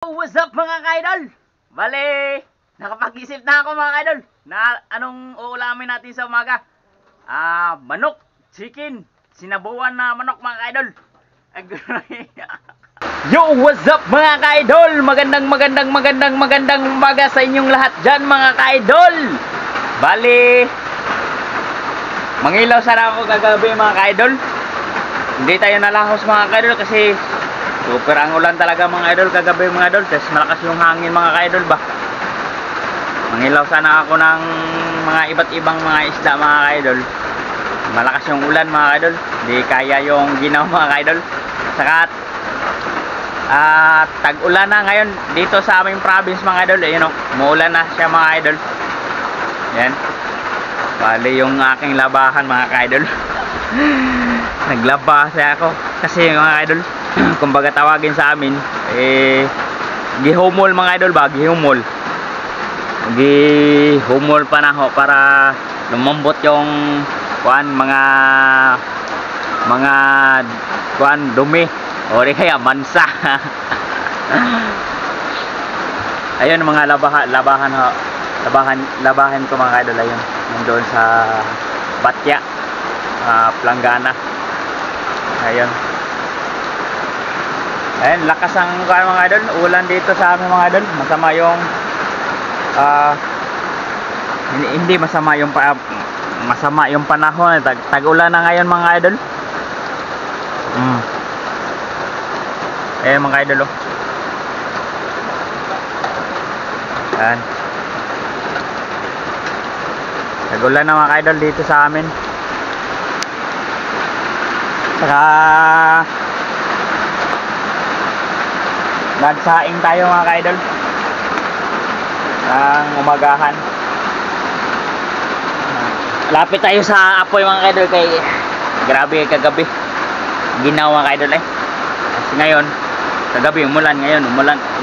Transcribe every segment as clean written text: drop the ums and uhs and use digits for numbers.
What's up mga ka-idol? Bale, nakapag-isip na ako mga ka-idol na anong uulamin natin sa umaga. Manok, chicken, sinabuan na manok mga ka-idol. Yo, what's up mga ka-idol? Magandang umaga sa inyong lahat dyan mga ka-idol. Bale, mangilaw sana ako kagabi mga ka-idol. Hindi tayo nalahos mga ka-idol kasi super ang ulan talaga mga idol kagabi mga idol. Tapos malakas yung hangin mga ka-idol ba. Mangilaw sana ako ng mga iba't ibang mga isda mga ka-idol. Malakas yung ulan mga ka-idol. Di kaya yung ginaw mga ka-idol. Saka tag-ulan na ngayon dito sa aming province mga idol. Ayun o, muulan na siya mga idol. Yan. Bali yung aking labahan mga ka-idol. Naglaba siya ako kasi mga idol kumbaga tawagin sa amin gihumol mga idol ba, gihumol pa na ho para lumambot yung mga dumi o di kaya mansa. Ayun mga labahan ko mga idol. Ayun nandoon sa Batya, Planggana. Ayun. Ayun, lakas ang mga idol, ulan dito sa amin mga idol. Masama yung hindi masama yung panahon. Tag-ulan na ngayon mga idol. Ayun mga idol oh. Ayan. Tag-ulan na mga idol dito sa amin. Saka nagsaing tayo mga ka-idol ang umagahan. Lapit tayo sa apoy mga ka-idol kay grabe kagabi ginaw mga ka-idol kasi ngayon kagabi umulan, ngayon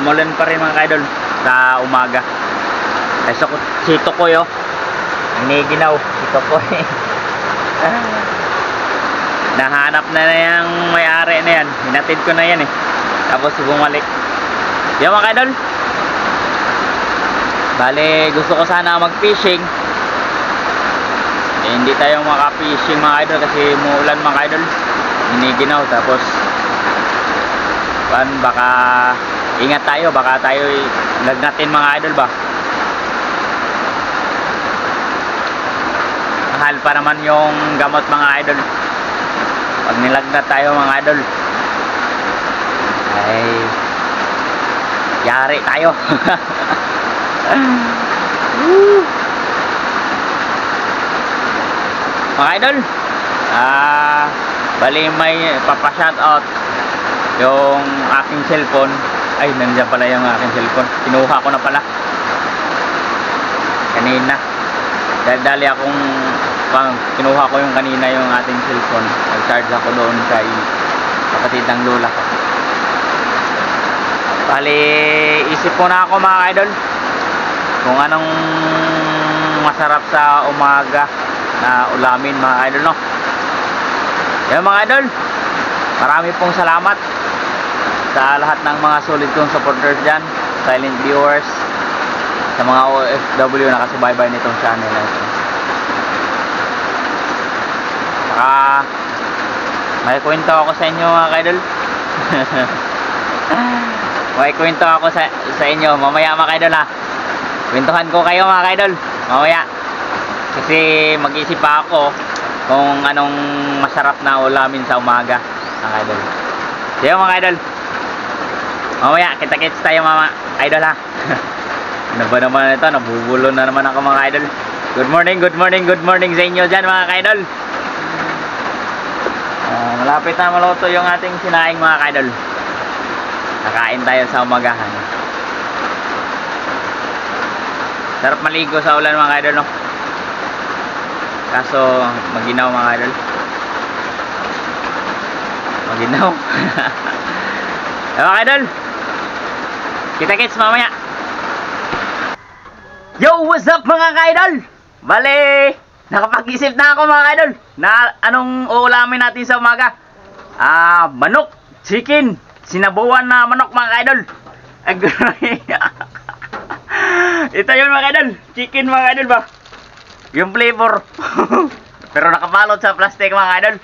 umulan pa rin mga ka-idol sa umaga. Si Tokoy oh, hindi ginaw si Tokoy. Nahanap na yung may-ari na yan, hinatid ko na yan tapos bumalik. Yan mga idol. Bale, gusto ko sana mag-fishing. Hindi tayo maka-fishing mga idol kasi muulan mga idol. Hiniginaw tapos baka ingat tayo, baka tayo lagnatin mga idol ba. Mahal pa naman yung gamot mga idol. Pag nilagnat tayo mga idol ay yari tayo. Mga idol, bali may papashout out yung aking cellphone. Ay, nandiyan pala yung aking cellphone. Kinuha ko na pala kanina. Dali akong kinuha ko yung kanina yung ating cellphone. Nag-charge ako doon sa kapatid ng lola ko. Bali, isip ko na ako mga idol kung anong masarap sa umaga na ulamin mga idol no. Yan mga idol, marami pong salamat sa lahat ng mga solid kong supporters dyan, silent viewers, sa mga OFW na nakasubaybay nitong channel na ito. Saka may kwento ako sa inyo mga idol. May kwento ako sa inyo mamaya mga idol ha. Kwentuhan ko kayo mga idol mamaya. Kasi mag-isip pa ako kung anong masarap na ulamin sa umaga mga idol. Sige mga idol, mamaya kita-kits tayo mga idol ha. Ano ba naman ito? Nabubulo na naman ako mga idol. Good morning sa inyo dyan mga idol. Malapit na maluto yung ating sinaing mga idol. Nakain tayo sa umagahan. Sarap maligo sa ulan mga idol no? Kaso maginaw mga idol. Maginaw. Mga idol, kita-kits mamaya. Yo, what's up mga ka-idol? Bale, nakapag-isip na ako mga idol na anong uulamin natin sa umaga. Manok, chicken, sinabuan na manok mga ka-idol. Agroy. Ito yun mga idol. Chicken mga idol ba? Yung flavor. Pero nakabalot sa plastic mga idol.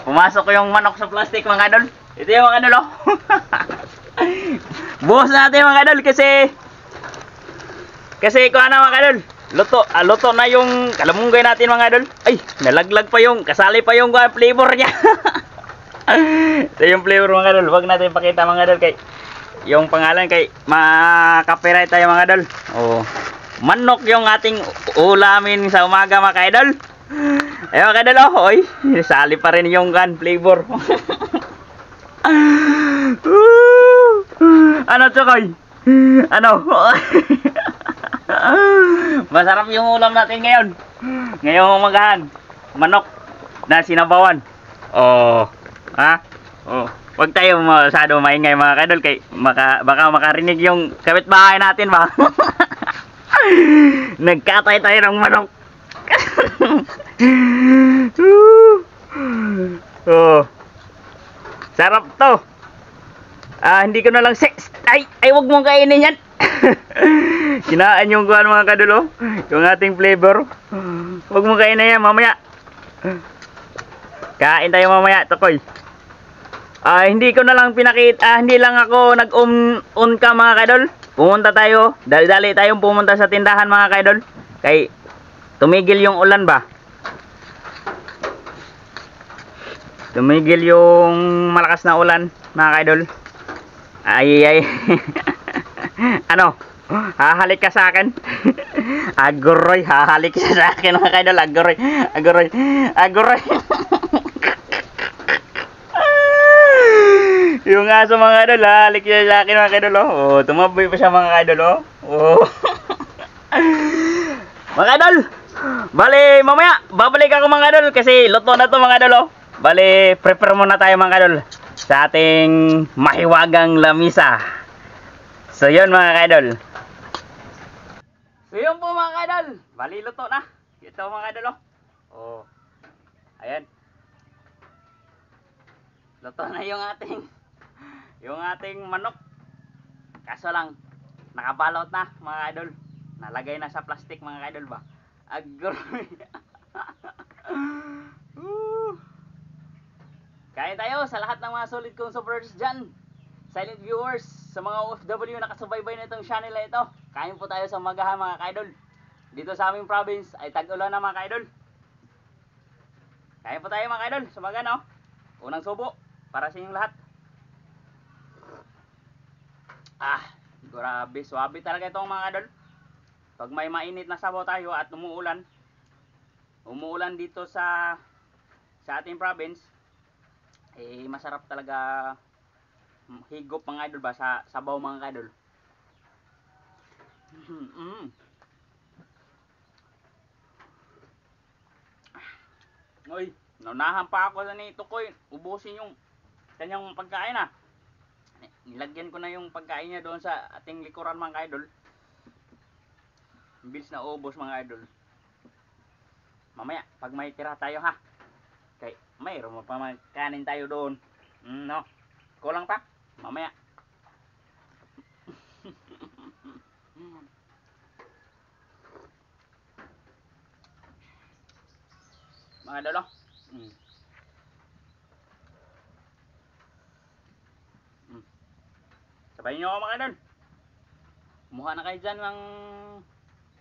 Pumasok yung manok sa plastic mga idol. Ito yung mga idol oh. Buhos natin mga idol kasi kung ano mga idol. Luto na yung kalamunggay natin mga idol. Ay, nalaglag pa yung, kasali pa yung flavor niya. Ito yung flavor mga idol. Huwag natin pakita mga idol kay yung pangalan kay ma-copyright tayo mga idol. Oh. Manok yung ating ulamin sa umaga mga idol. Ayun mga idol oh. Oy, sali pa rin yung flavor. Ano Chokoy? Ano? Masarap yung ulam natin ngayon. Ngayong umagahan. Manok na sinabawan. Oh. Ha? Oh. Huwag tayo masyado maingay mga kadol kay baka makarinig yung kapitbahay natin ba. Nagkatay tayo ng manok. Oh. Sarap to. Hindi ko na lang ay wag mong kainin yan. Kinaan yung kuhan mga kadol oh. Yung ating flavor. Wag mong kainin yan mamaya. Kain tayo mamaya Tokoy. Hindi ko na lang pinakita, hindi lang ako nag-on ka mga kaidol. Pumunta tayo, dali-dali tayong pumunta sa tindahan mga kaidol. Kay tumigil yung ulan ba? Tumigil yung malakas na ulan mga kaidol. Ay. Ano? Hahalik ka sa akin? Agroy, hahalik ka sa akin mga kaidol. Agroy. Yung aso mga idol, halik siya sa akin mga idol oh. Tumaboy pa siya mga idol oh. Mga idol, bali mamaya babalik ako mga idol kasi luto na to mga idol oh. Bali prepare muna tayo mga idol sa ating mahiwagang lamisa. So yun mga idol. So yun po mga idol, bali luto na. Ito mga idol oh. Ayan. Luto na yung ating manok. Kaso lang nakabalot na mga idol. Nalagay na sa plastic mga idol ba. Agroy. Kain tayo sa lahat ng mga solid kong supporters dyan. Silent viewers, sa mga OFW na nakasubaybay na itong channel na ito. Kain po tayo sa magahan mga idol. Dito sa aming province ay tag-ulan na mga idol. Kain po tayo mga idol sa magahan Unang subo para sa inyong lahat. Grabe, swabe talaga itong mga idol. Pag may mainit na sabaw tayo at umuulan dito sa ating province, masarap talaga higop mga idol ba sa sabaw mga idol. Oy, naunahan pa ako sa nito ko ubusin yung kanyang pagkain Nilagyan ko na yung pagkain niya doon sa ating likuran mga idol. Bilis na ubos mga idol. Mamaya pag may tira tayo kay mayroon pa kanin tayo doon. No. Kulang pa. Mamaya. Mga idol Sabayin nyo ako mga idol. Kumuha na kayo dyan ng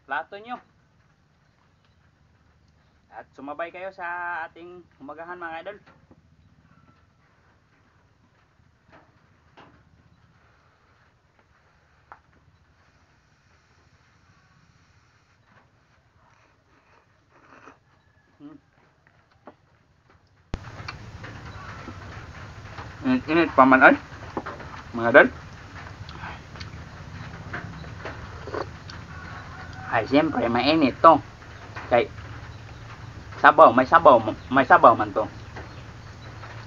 plato nyo. At sumabay kayo sa ating umagahan mga idol. Init pa man ay mga idol. Ay siyempre mainit to. Kay may sabaw man to.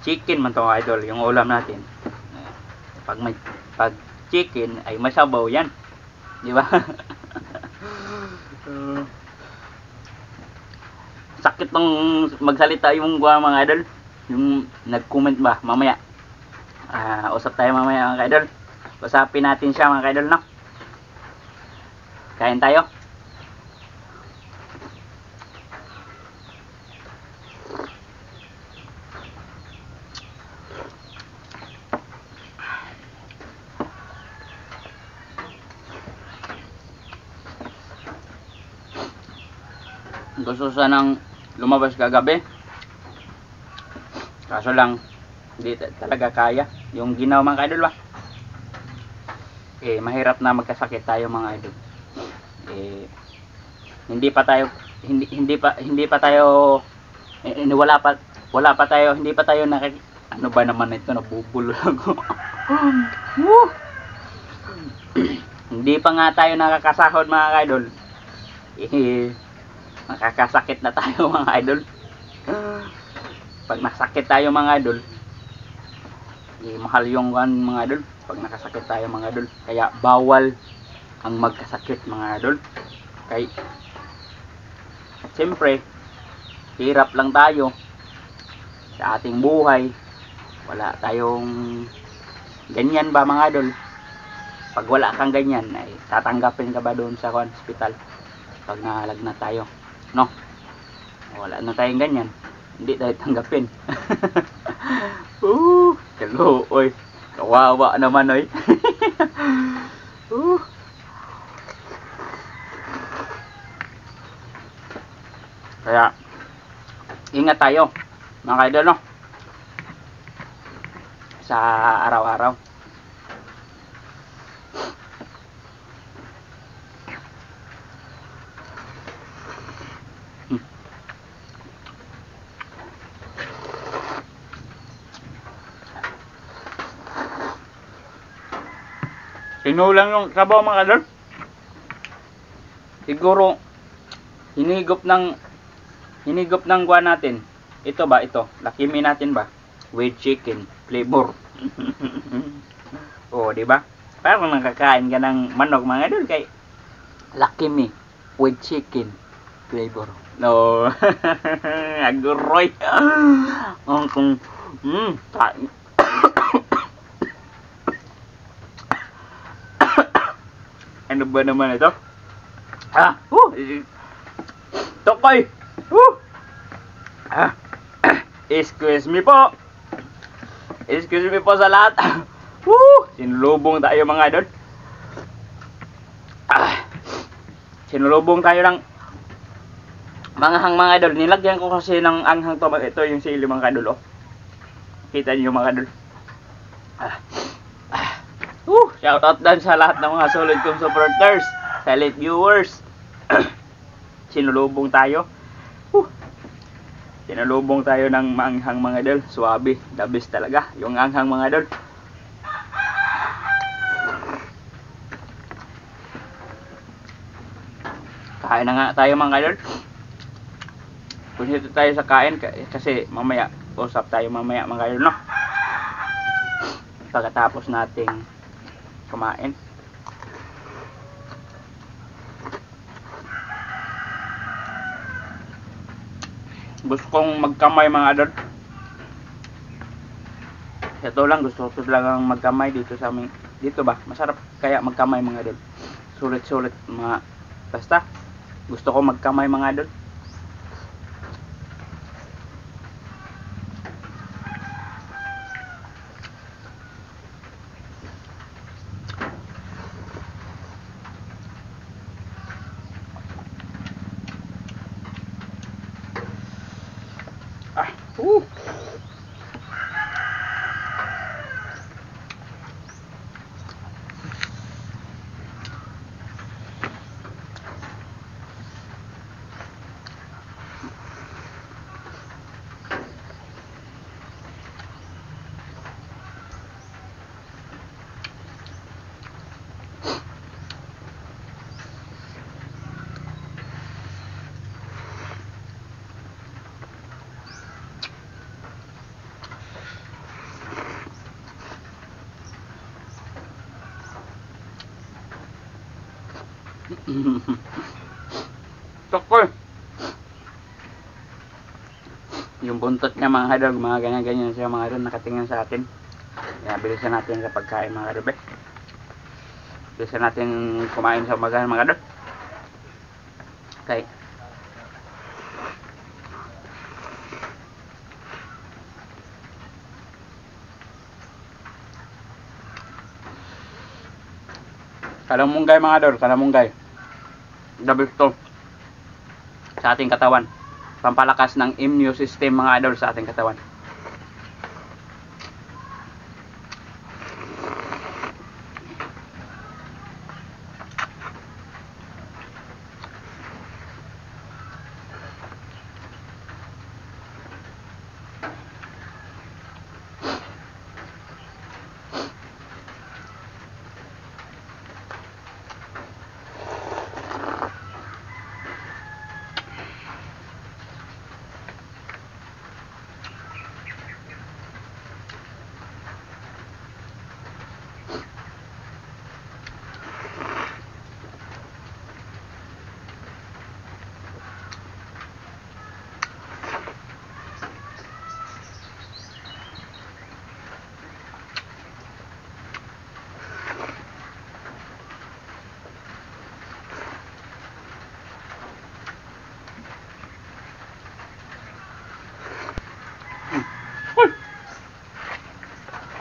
Chicken man to idol, yung ulam natin. Pag chicken ay may sabaw yan. Di ba? Sakit tong magsalita yung mga idol. Yung nag-comment ba mamaya. Usap tayo mamaya mga idol. Usapin natin siya mga kaidol, no? Kain tayo. Gusto sanang lumabas kagabi. Kaso lang, hindi talaga kaya. Yung ginawa mga kaidol ba? Mahirap na magkasakit tayo mga idol. Hindi pa tayo wala pa tayo ano ba naman ito, nabubulol ako. Hindi pa nga tayo nakakasahod mga idol. Nakakasakit na tayo mga idol. Pag nasakit tayo mga idol, mahal yung mga idol. Pag nakasakit tayo mga idol, kaya bawal ang magkasakit mga idol. Kaya siyempre hirap lang tayo sa ating buhay. Wala tayong ganyan ba mga idol? Pag wala kang ganyan, ay tatanggapin ka ba doon sa hospital pag nalagnat tayo? No? Wala na tayong ganyan, hindi tayo tanggapin. Oy, kawawa naman oy. Kaya ingat tayo mga idol, no? Sa araw-araw. Sinulang yung sabaw mga idol. Siguro hinigop ng guwan natin. Ito ba, ito Lucky Me natin ba with chicken flavor. Di ba? Parang nakakain ka ng manok mga idol kay Lucky Me with chicken flavor. No. Aguroy. Ano ba naman ito? Tokoy! Excuse me po! Excuse me po sa lahat! Sinulubong tayo mga idol. Sinulubong tayo ng manghang mga idol. Nilagyan ko kasi ng anghang to. Ito yung sili mga idol. Kita niyo mga idol. Shout out dan sa lahat ng mga solid kong supporters, silent viewers. Sinulubong tayo. Sinulubong tayo ng maanghang mga idol. Suwabe, the best talaga yung anghang mga idol. Kain na nga tayo mga idol. Punta tayo sa kain kasi mamaya usap tayo mamaya mga idol, no? Pagkatapos nating kumain. Gusto kong magkamay mga idol. Ito lang, gusto ko lang magkamay dito sa amin. Dito ba? Masarap kaya magkamay mga idol. Sulit-sulit mga basta. Gusto ko magkamay mga idol. Tokoy. Yung buntot niya mga idol, mga ganyan-ganyan siya mga idol, nakatingin sa atin. Kaya bilisan natin sa pagkain mga idol. Bisa natin kumain sa umaga mga idol. Okay. Kalamunggay mga idol, kalamunggay. Double to sa ating katawan. Pampalakas ng immune system mga idol sa ating katawan.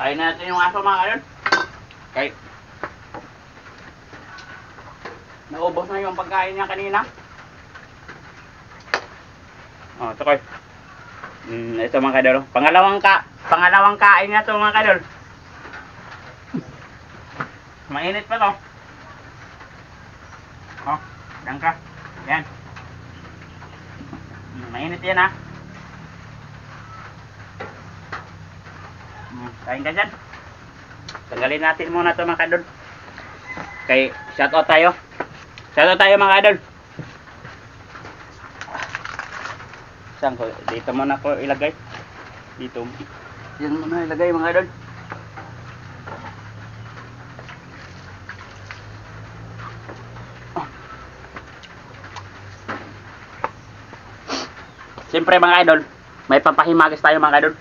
Kain natin yung aso mga idol. Okay. Naubos na yung pagkain niya kanina. Oh, ito koy. Ito mga idol. Pangalawang kain niya to mga idol. Mainit pa to. Oh, dang ka. Yan. Mainit yan ha. Kain ka dyan. Tanggalin natin muna ito mga kadol. Okay, shoutout tayo. Shoutout tayo mga kadol. Saan ko? Dito muna ko ilagay. Dito. Yan muna ilagay mga kadol. Siyempre mga idol, may pampahimagis tayo mga idol.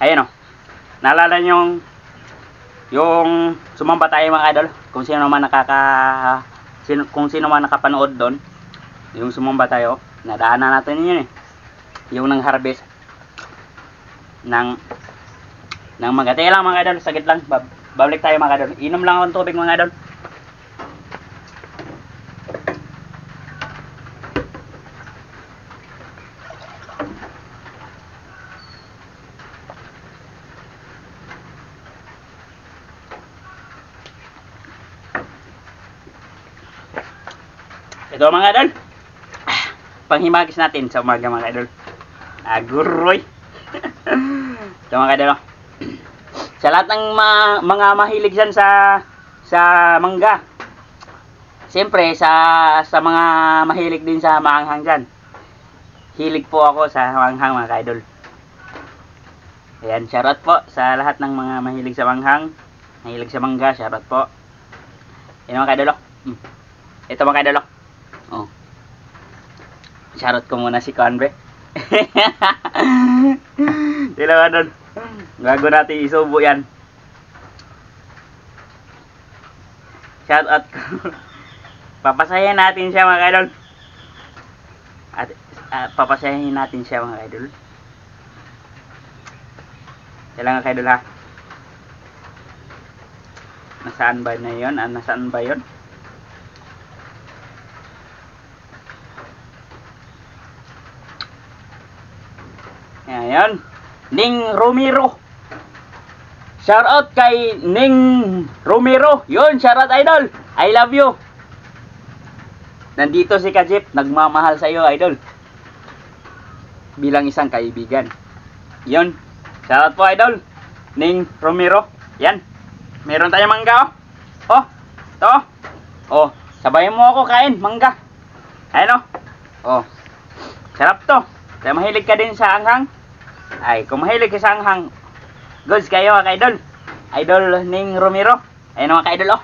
Ayan o. Naalala nyo yung sumamba tayo mga idol. Kung sino man kung sino man nakapanood doon. Yung sumamba tayo. Nadaanan natin yun eh. Yung nang harvest ng mga. Teka lang mga idol. Sagit lang. Babalik tayo mga idol. Inom lang akong tubig mga idol. Ito mga idol, panghimagis natin sa umaga mga idol. Aguroy. Ito mga idol. Sa lahat ng mga mahilig dyan sa mangga. Siyempre sa mga mahilig din sa maanghang dyan. Hilig po ako sa maanghang mga idol. Ayan, shoutout po sa lahat ng mga mahilig sa maanghang. Mahilig sa mangga, shoutout po. Ayan mga idol. Ito mga idol. Oh. Shoutout ko muna si Conve. Dila doon. Bago natin isubo yan. Shoutout ko. Papasahin natin siya mga idol. At papasahin natin siya mga idol. Kailangan kayo idol ha. Nasaan ba na yun? Nasaan ba yun? Ayan. Ning Romero. Shout out kay Ning Romero. Yun, shout out idol. I love you. Nandito si Kajip. Nagmamahal sa iyo idol. Bilang isang kaibigan. Yun. Shout out po idol. Ning Romero. Yan. Meron tayong mangga oh. Oh. To. Oh. Sabayan mo ako kain. Mangga. Ayan oh. Oh. Sarap to. Kaya mahilig ka din sa anghang. Ay, kung mahilig ka sa anghang, goods kayo mga ka-idol. Idol Ning Romero. Ayan mga ka-idol oh.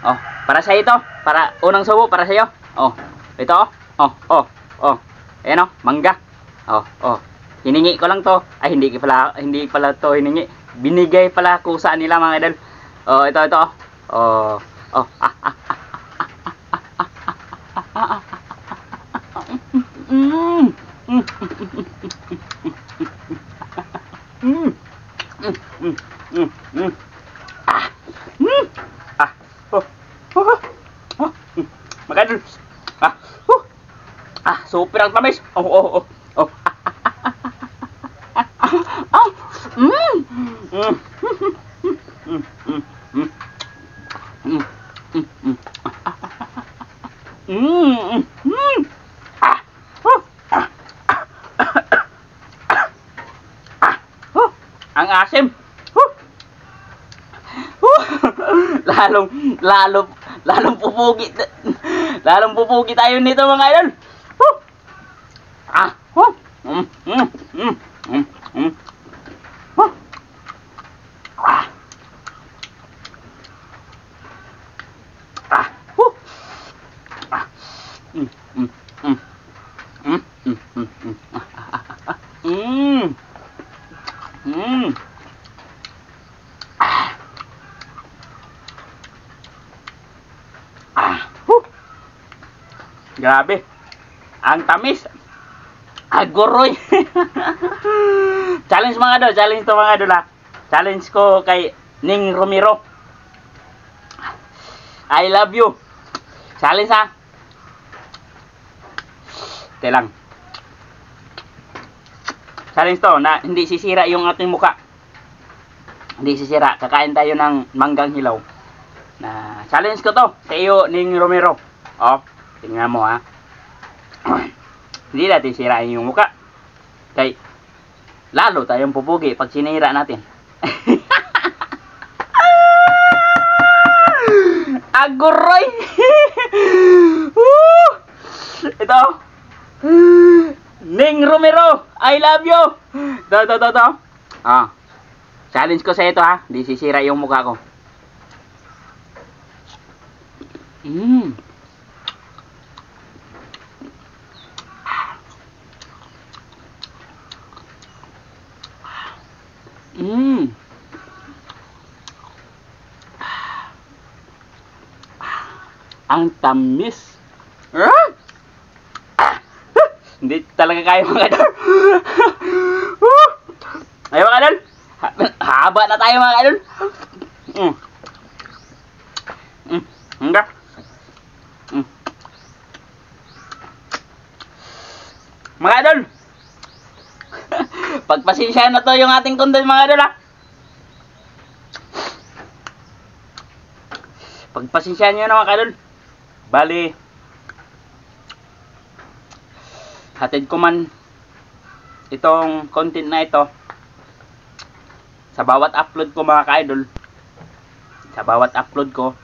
Oh, para sa ito. Para unang subo para sa iyo. Oh, ito oh. Oh, oh, oh. Ayan oh, mangga. Oh, oh. Hiningi ko lang to. Ay, hindi pala to hiningi. binigay pala kusa nila mga idol. Oh, ito. Oh, oh. Mm. Mm. Mm. Mm. Mm. Mm. Ah. Mm. Ah. Oh. Oh. Oh. Mga idol. Ah. Oh. Ah, super ang tamis. Oh, oh, oh. Oh. Ah. Mm. Mm. Mm. Mm. Mm. Mm. Mm. Mm. Mm. Ah. Oh. Ah. Ah. Oh. Ang asim. Oh. Oh. Lalong pupugi. Lalong pupugi tayo nito mga idol. Oh. Ah. Oh. Mm. Mm. Mm. Mm. Mm. Oh. Ah. Ah. Oh. Ah. Mm. Mm. Mm. Mm. Mm. Mm. Mm. Mm. Mm. Ah. Ah. Grabe. Ang tamis. Aguroy. Challenge mga idol, challenge to mga idol ha. Challenge ko kay Ning Romero. I love you. Challenge ha. Lang. Challenge to na hindi sisira yung ating muka. Hindi sisira. Kakain tayo ng manggang hilaw. Na challenge ko to sa iyo Ning Romero. Oh, tingnan mo ha. Hindi natin sirain yung muka. Kay lalo tayong pupugi pag sinira natin. Aguroy. Ito. Ning Romero, I love you. To. Ah. Challenge ko sa ito ha. Hindi sisira yung mukha ko. Mm. Mm. Ang tamis. Hindi talaga kaya mga idol. Ay mga idol. Haba na tayo mga idol. Enggak. Mga idol. Pagpasensyahan na to yung ating content mga idol ha. Pagpasensyahan nyo na mga idol. Bali, hatid ko man itong content na ito sa bawat upload ko mga ka-idol. Sa bawat upload ko,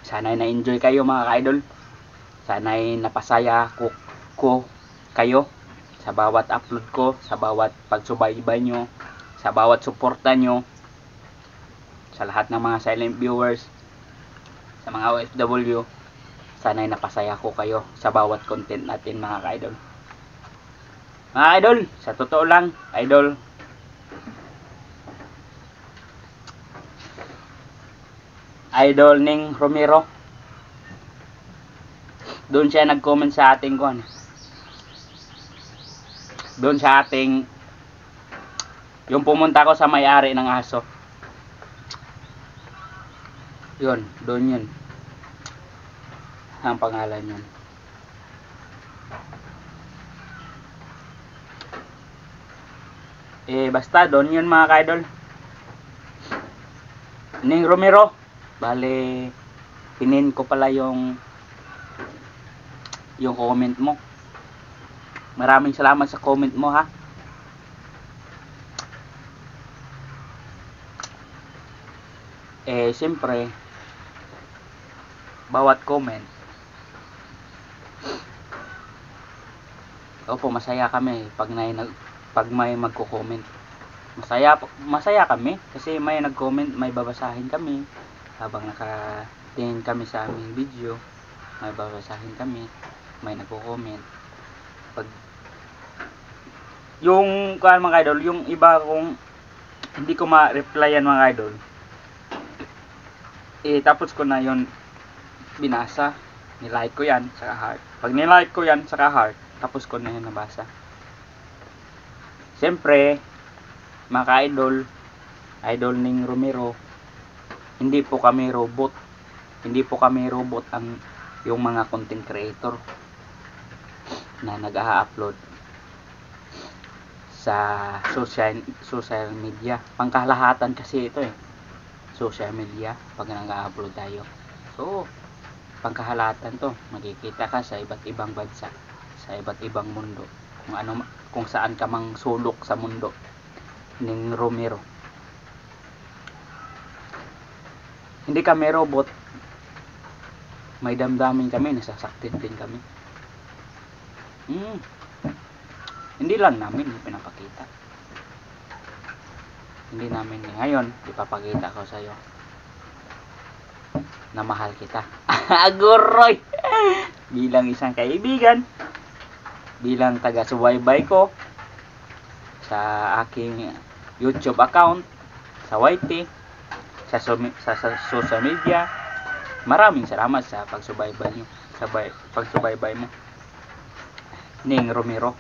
sana'y na-enjoy kayo mga ka-idol. Sana'y napasaya ko kayo sa bawat upload ko, sa bawat pagsubaybay nyo, sa bawat suporta nyo, sa lahat ng mga silent viewers, sa mga OFW. Sana'y napasaya ko kayo sa bawat content natin mga ka-idol. Mga idol, sa totoo lang, idol, Idol Ning Romero, doon siya nag-comment sa ating kuan. Doon sa ating, yung pumunta ko sa may-ari ng aso. Yun, doon yun. Ang pangalan yun. Basta doon yun mga ka-idol. Ning Romero, bale pinin ko pala yung comment mo. Maraming salamat sa comment mo ha. Siyempre bawat comment, opo, masaya kami pag may magko-comment. Masaya kami kasi may nag-comment, may babasahin kami habang nakatingin kami sa aming video. May babasahin kami, may nagko-comment. Pag yung mga idol, yung iba kong hindi ko ma-replyan mga idol. Tapos ko na yon binasa. Nilike ko yan sa heart. Pag nilike ko yan sa heart, tapos ko na yan nabasa. Siyempre, mga idol, idol ning Romero, hindi po kami robot. Hindi po kami robot yung mga content creator na nag-a-upload sa social media. Pangkalahatan kasi ito social media pag nag-a-upload tayo. So, pangkahalatan to. Makikita ka sa iba't ibang bansa, sa iba't ibang mundo. Kung saan ka mang sulok sa mundo ning Romero. Hindi kami robot. May damdamin kami, nasasaktin din kami. Hindi lang namin pinapakita. Hindi namin ngayon ipapakita ko sa iyo na mahal kita. Aguroy! Bilang isang kaibigan, bilang taga-subaybay ko sa aking YouTube account, sa YT, sa social media, maraming salamat sa pagsubaybay nyo, sa pagsubaybay mo ning Romero.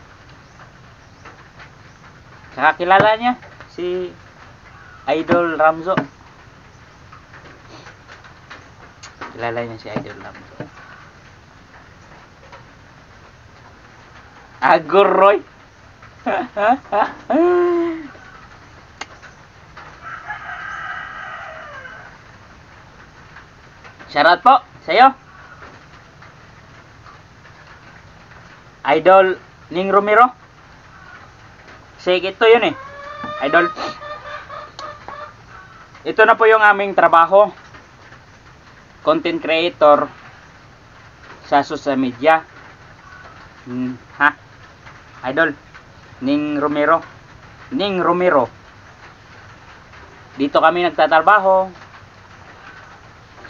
Saka kilala niya si Idol Ramzo. Kilala niya si Idol Ramzo. Aguroy! Shoutout po sa'yo, Idol ning Romero. Sige, ito yun Idol. Ito na po yung aming trabaho, content creator sa social media. Idol ning Romero. Dito kami nagtatrabaho.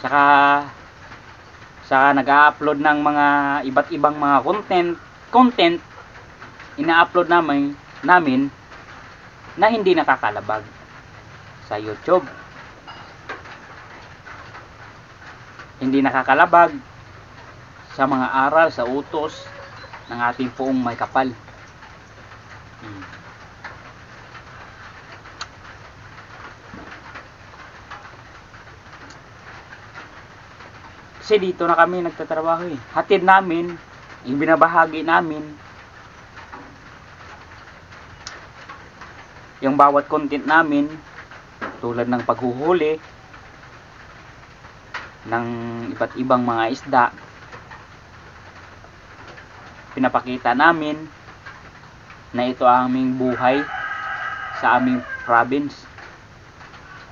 Saka nag-a-upload ng mga iba't ibang mga content ina-upload namin na hindi nakakalabag sa YouTube. Hindi nakakalabag sa mga aral, sa utos ng ating poong may kapal. Kasi dito na kami nagtatrabaho Hatid namin, ibinabahagi namin yung bawat content namin, tulad ng paghuhuli ng iba't ibang mga isda. Pinapakita namin na ito ang aming buhay sa aming province.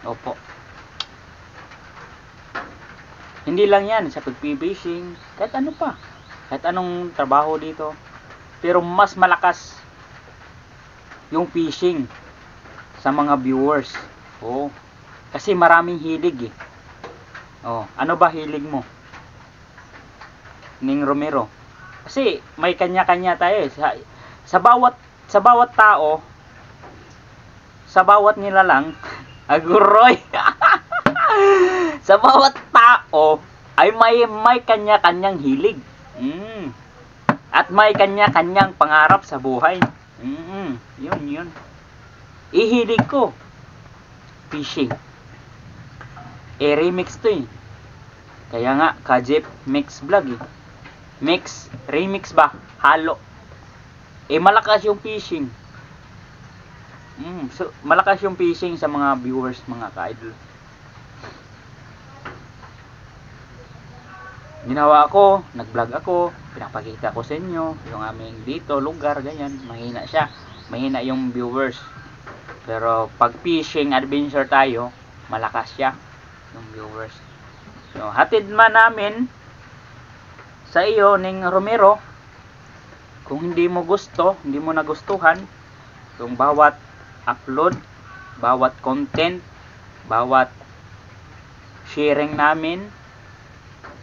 Opo. Hindi lang yan sa pag-fishing, kahit ano pa, kahit anong trabaho dito. Pero mas malakas yung fishing sa mga viewers. Kasi maraming hilig ano ba hilig mo ning Romero? Kasi may kanya-kanya tayo sa bawat tao, sa bawat nilalang. Aguroy. Sa bawat tao ay may kanya-kanyang hilig. At may kanya-kanyang pangarap sa buhay. Yun. Ihilig ko fishing. Remix to Kaya nga, Kajep Mix Vlog remix ba? Halo. Malakas yung fishing. So, malakas yung fishing sa mga viewers, mga ka-idol. Ginawa ko, nag-vlog ako, pinapakita ko sa inyo yung aming dito, lugar, ganyan. Mahina siya. Mahina yung viewers. Pero pag fishing adventure tayo, malakas siya yung viewers. So, hatid man namin sa iyo ning Romero. Kung hindi mo gusto, hindi mo nagustuhan yung bawat upload, bawat content, bawat sharing namin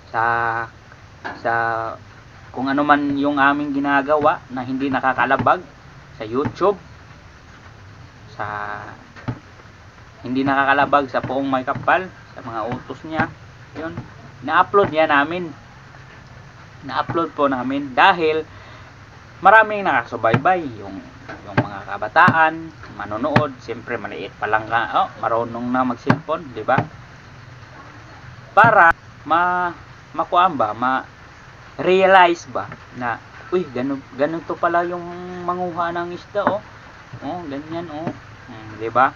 sa kung ano man yung aming ginagawa na hindi nakakalabag sa YouTube, sa hindi nakakalabag sa Poong May Kapal, sa mga utos niya. Yun, na-upload niya namin. Na-upload po namin dahil maraming nakasubaybay, yung mga kabataan manonood. Siyempre maliit pa lang ka, marunong na mag-cellphone, di ba? Para makuan ba, ma-realize ba na uy, ganun to pala yung manguha ng isda, ganyan, di ba?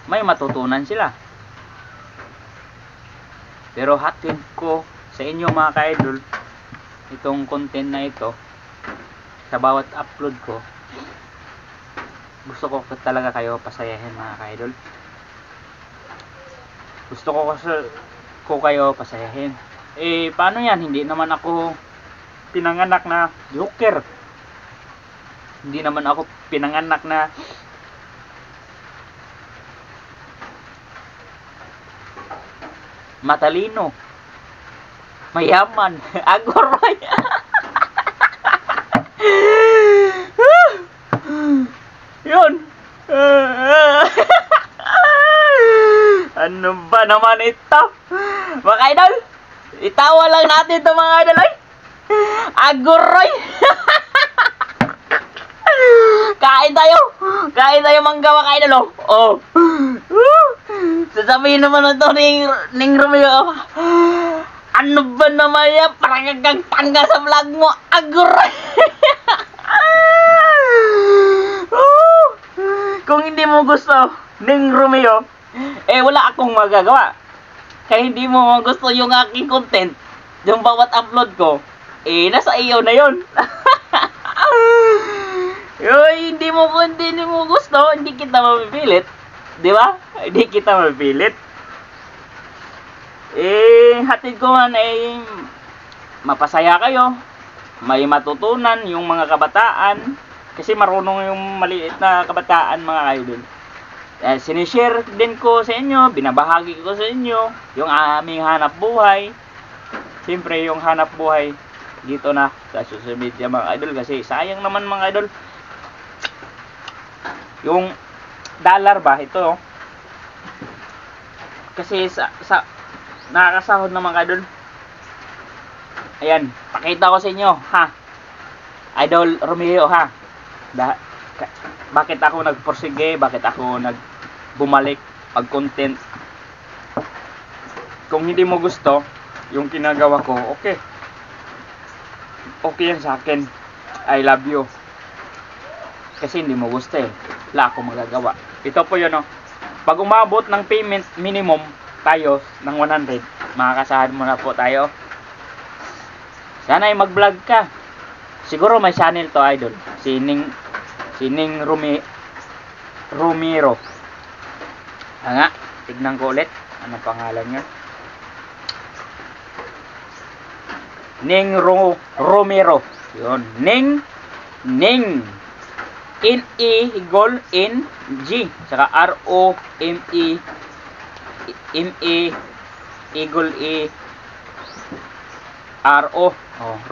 May matutunan sila. Pero hatid ko sa inyo mga ka-idol itong content na ito. Sa bawat upload ko, gusto ko talaga kayo pasayahin mga ka-idol. Gusto ko kayo pasayahin. Paano yan? Hindi naman ako pinanganak na joker. Hindi naman ako pinanganak na matalino, mayaman, agoroy. Yun. Ano ba naman ito? Mga idol, itawa lang natin ito mga idol. Agoroy. Kain tayo mangga mga idol. Sasabihin naman ito ning Romeo. Ano ba naman yan? Parang kang tangga sa vlog mo. Agoroy. Kung hindi mo gusto ning Romeo, wala akong magagawa. Kaya hindi mo gusto yung aking content, yung bawat upload ko, nasa iyo na yun. Hindi mo gusto, hindi kita mapipilit. Di ba? Hindi kita mapipilit. Hatid ko man mapasaya kayo, may matutunan yung mga kabataan, kasi marunong yung maliit na kabataan mga idol. Sinishare din ko sa inyo, binabahagi ko sa inyo yung aming hanap buhay. Siyempre yung hanap buhay dito na sa social media mga idol, kasi sayang naman mga idol. Yung dollar ba ito, kasi sa nakakasahod na mga idol. Ayan, pakita ko sa inyo ha, Idol Romeo ha. Bakit ako nagporsige, bakit ako bumalik pag-content. Kung hindi mo gusto yung kinagawa ko, okay yan sa akin. I love you. Kasi hindi mo gusto wala akong magagawa. Ito po yun pag umabot ng payment minimum tayo ng 100, makakasahod muna po tayo. Sana ay mag-vlog ka. Siguro may channel to idol, Sining Romero. Nga, tignan ko ulit. Ano pangalan niya? Ning Romero. Yun. Ning N-E-G saka R-O-M-E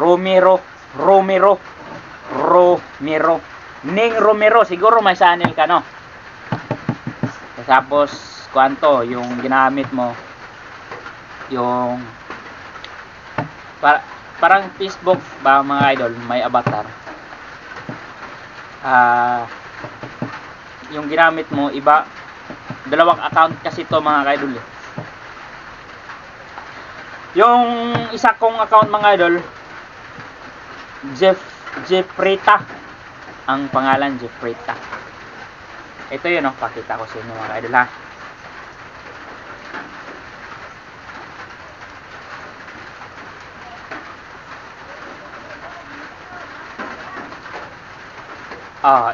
Romero. Ning Romero. Siguro may channel ka, no? Tapos kwanto yung ginamit mo, yung parang Facebook ba mga idol, may avatar. Yung ginamit mo iba, dalawang account kasi to mga idol. Yung isa kong account mga idol, Jeffrita ang pangalan, Jeffrita. Ito yun pakita ko sa inyo mga idol ha.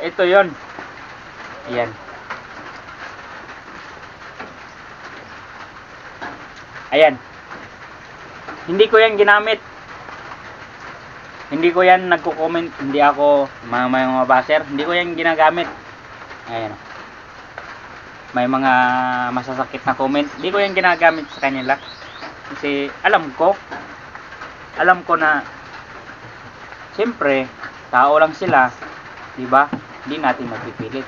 Ito yun. Ayan. Ayan. Hindi ko yan ginamit. Hindi ko yan nagko-comment. Hindi ako mga baser. Hindi ko yan ginagamit. Ayan. May mga masasakit na comment. Hindi ko yan ginagamit sa kanila. Kasi alam ko na siyempre tao lang sila. Diba? Hindi natin mapipilit.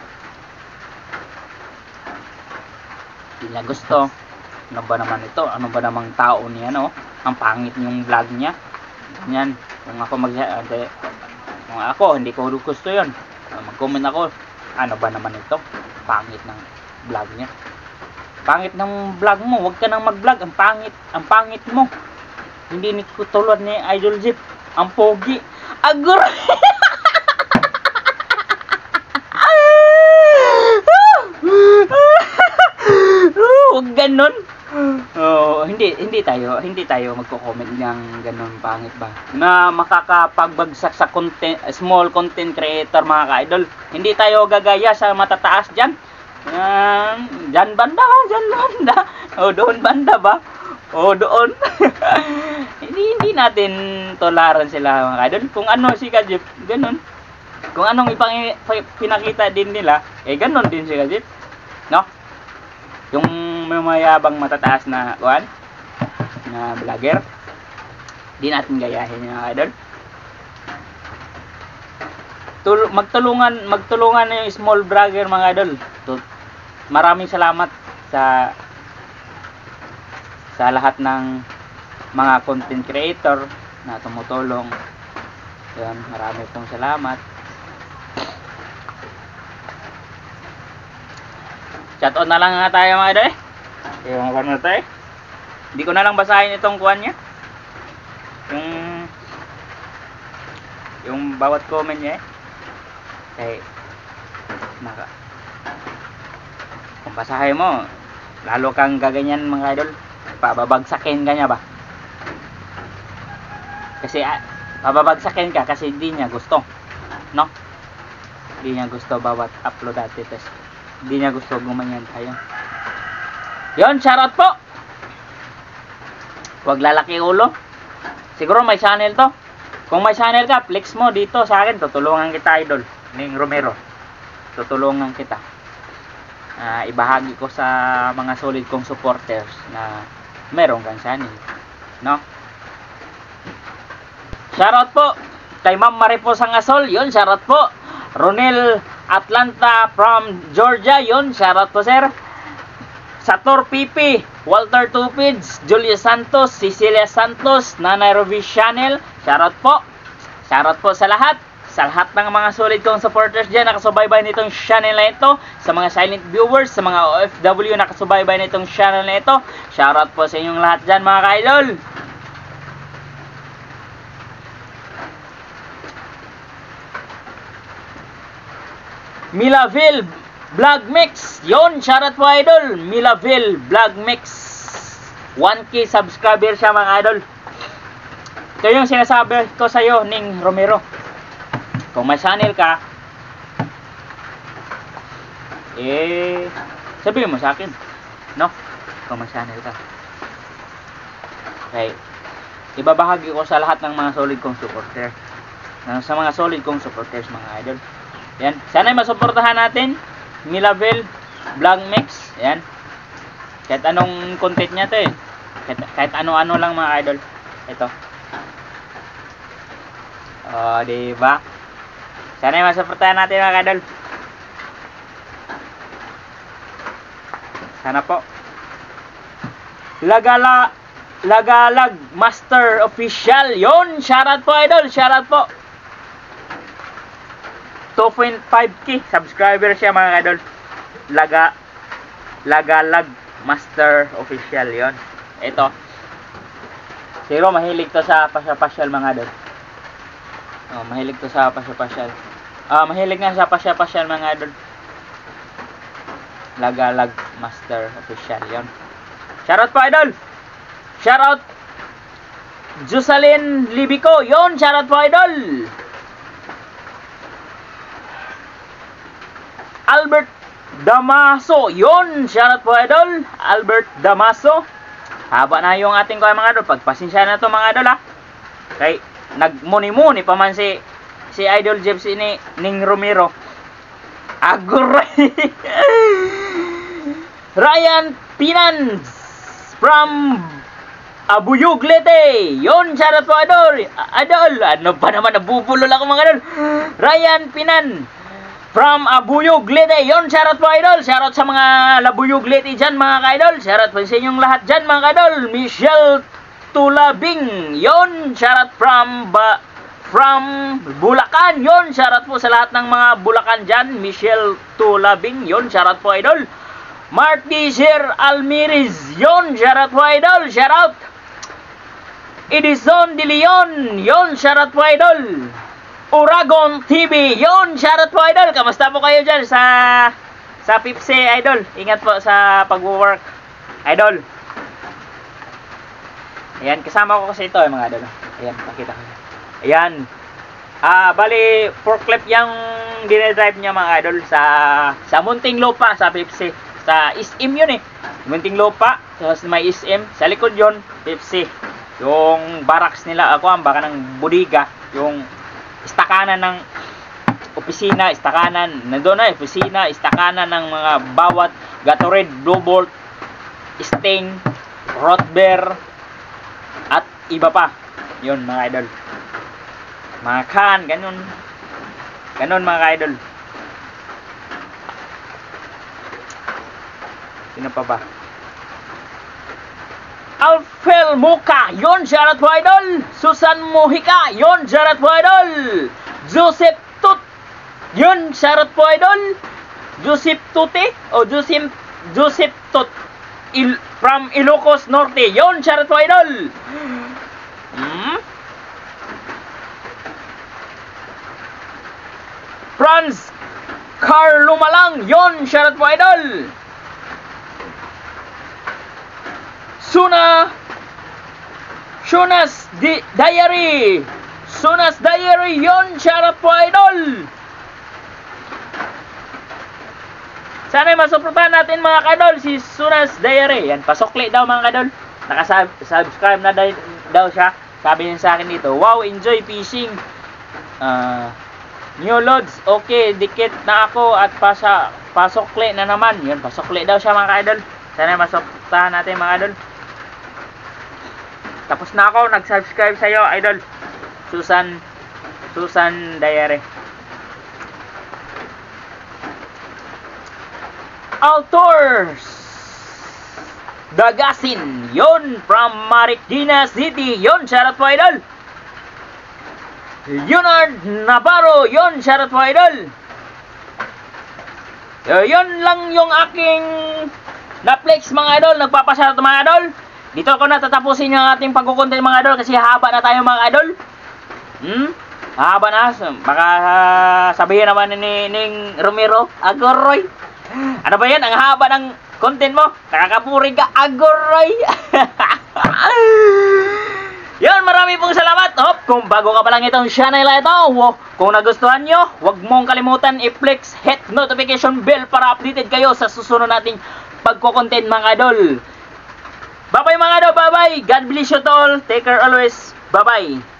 Hindi niya gusto. Ano ba naman ito? Ano ba namang tao niya, no? Ang pangit yung vlog niya. Ganyan. Kung ako, hindi ko gusto yun. Mag-comment ako, ano ba naman ito? Pangit ng vlog niya. Pangit ng vlog mo. Huwag ka nang mag-vlog. Ang pangit mo. Hindi ni tulad ni Idol Jeep. Ang pogi. Agur! Huwag ganon. Oh, hindi tayo magko-comment ng ganon pangit ba. Na makakapagbagsak sa content, small content creator mga ka-idol. Hindi tayo gagaya sa matataas diyan. Diyan banda. O doon banda ba? O doon. hindi natin tolaran sila mga ka-idol. Kung ano si Kajip, ganon. Kung anong pinakita din nila, ganon din si Kajip. No? Yung may mayabang matataas na vlogger, di natin gayahin yung mga idol. Magtulungan na yung small vlogger mga idol. Maraming salamat sa lahat ng mga content creator na tumutulong. Yan, marami pong salamat. Shoutout na lang nga tayo mga idol. Yung ano tayo. Hindi ko na lang basahin itong kuwan niya. Yung bawat comment niya eh. Kung basahin mo, lalo kang gaganyan mga idol. Pababagsakin ka niya ba? Kasi pababagsakin ka kasi hindi niya gusto. No? Hindi niya gusto bawat upload natin. Hindi niya gusto gumanyan tayo. Yon, shoutout po. Huwag lalaki ulo. Siguro may channel to. Kung may channel ka, flex mo dito sa akin. Tutulungan kita, idol. Ning Romero. Tutulungan kita. Ibahagi ko sa mga solid kong supporters na meron kang channel. No? Shoutout po kay Ma'am Maripos Angasol. Yon, shoutout po. Ronel Atlanta from Georgia. Yon, shoutout po sir. Sator Pipi, Walter Tupids, Julia Santos, Cecilia Santos, Nanay Ruby Channel. Shoutout po. Shoutout po sa lahat. Sa lahat ng mga solid kong supporters dyan nakasubaybay nitong channel na ito. Sa mga silent viewers, sa mga OFW nakasubaybay nitong channel na ito. Shoutout po sa inyong lahat dyan mga ka-idol. Milaville Vlog Mix. Yon, shoutout po idol. Milaville Vlog Mix. 1K subscriber siya mga idol. Ito yung sinasabi ko sa iyo, Ning Romero. Kung may channel ka, sabihin mo sa akin. No? Kung may channel ka. Okay. Ibabahagi ko sa lahat ng mga solid kong supporter. Sa mga solid kong supporters mga idol. Yan. Sana masuportahan natin Milaville Vlog Mix. Yan. Kahit anong content niya to eh. Kahit ano-ano lang mga idol. Ito. Oh, diba? Sana masuportahan natin mga idol. Sana po. Lagalag Master Official. Yon, shoutout po idol. Shoutout po. 2.5k subscriber siya mga idol. Lagalag Master Official yon. Ito. Siguro mahilig to sa pasya-pasyal mga idol. Oh, mahilig to sa pasya-pasyal. Mahilig nga sa pasya-pasyal mga idol. Lagalag Master Official yon. Shoutout po idol. Shoutout Jocelyn Libico yon. Shoutout po idol. Albert Damaso. Yun. Shoutout po idol. Albert Damaso. Haba na yung ating mga idol. Pagpasensya na to mga idol ha. Kay nagmuni-muni pa man si Idol Jeff ni Ning Romero. Aguray. Ryan Pinans from Abuyog Leyte. Yun. Shoutout po idol. Idol. Ano pa naman nabubulol ako mga idol. Ryan Pinan from Abuyog Leyte. Yon, shoutout po idol. Shoutout sa mga Labuyog Leyte dyan mga ka-idol. Shoutout po sa inyong lahat dyan mga ka-idol. Michelle Tulabing. Yon, shoutout from Bulacan. Yon, shoutout po sa lahat ng mga Bulacan dyan. Michelle Tulabing. Yon, shoutout po idol. Marty Sir Almiriz. Yon, shoutout po idol. Shoutout. Edison De Leon. Yon, shoutout po idol. Uragon TV. Yon, shoutout po idol. Kamusta po kayo dyan sa Pipse idol? Ingat po sa pag-work idol. Ayan, kasama ko kasi ito mga idol. Ayan, pakita ko. Ayan. Bali, forklift yung dinedrive niya mga idol sa Munting Lupa, sa Pipse. Sa SM yun eh. Munting Lupa, tapos may SM. Sa likod yun, Pipse. Yung barracks nila, baka ng budiga. Yung istakanan ng opisina, istakanan, nandun na, opisina, istakanan ng mga bawat Gatorade, Blue Bolt, Sting, Rotbeer, at iba pa. Yun mga idol. Mga kan, ganun. Ganun mga idol. Sino pa ba? Alfel Muka, yon, shoutout po idol. Susan Mujica, yon, shoutout po idol. Joseph Tut, yon, shoutout po idol. Joseph Tuti, o Joseph Tut, from Ilocos Norte, yon, shoutout po idol. Franz Carl Lumalang, yon, shoutout po idol. Sunas Diary. Sunas Diary, yon, shoutout po idol. Sana'y masuportahan natin mga kadol si Sunas Diary. Yan, pasokli daw mga kadol. Naka-subscribe na daw siya. Sabi niya sa akin dito, wow, enjoy fishing. New loads, okay, dikit na ako at pasokli na naman. Yan, pasokli daw siya mga kadol. Sana'y masuportahan natin mga kadol. Tapos na ako, nag-subscribe sa'yo, idol. Susan Diary. Outdoors Dagasin, yon, from Marikina City. Yon, shoutout po, idol. Leonard Navarro, yon, shoutout po, idol. Yon lang yung aking na-flex mga idol. Nagpapashoutout mga idol. Dito ako natatapusin yung ating pagkukontent mga idol kasi haba na tayo mga idol. Haba na. Baka sabihin naman ni Ning Romero, Agoroy. Ano ba yan? Ang haba ng content mo. Nakakapuri ka, Agoroy. Yan, marami pong salamat. Kung bago ka pa lang itong channel na ito, kung nagustuhan nyo, huwag mong kalimutan i-flex hit notification bell para updated kayo sa susunod nating pagkukontent mga idol. Bye-bye mga idol, bye-bye. God bless you all. Take care always. Bye-bye.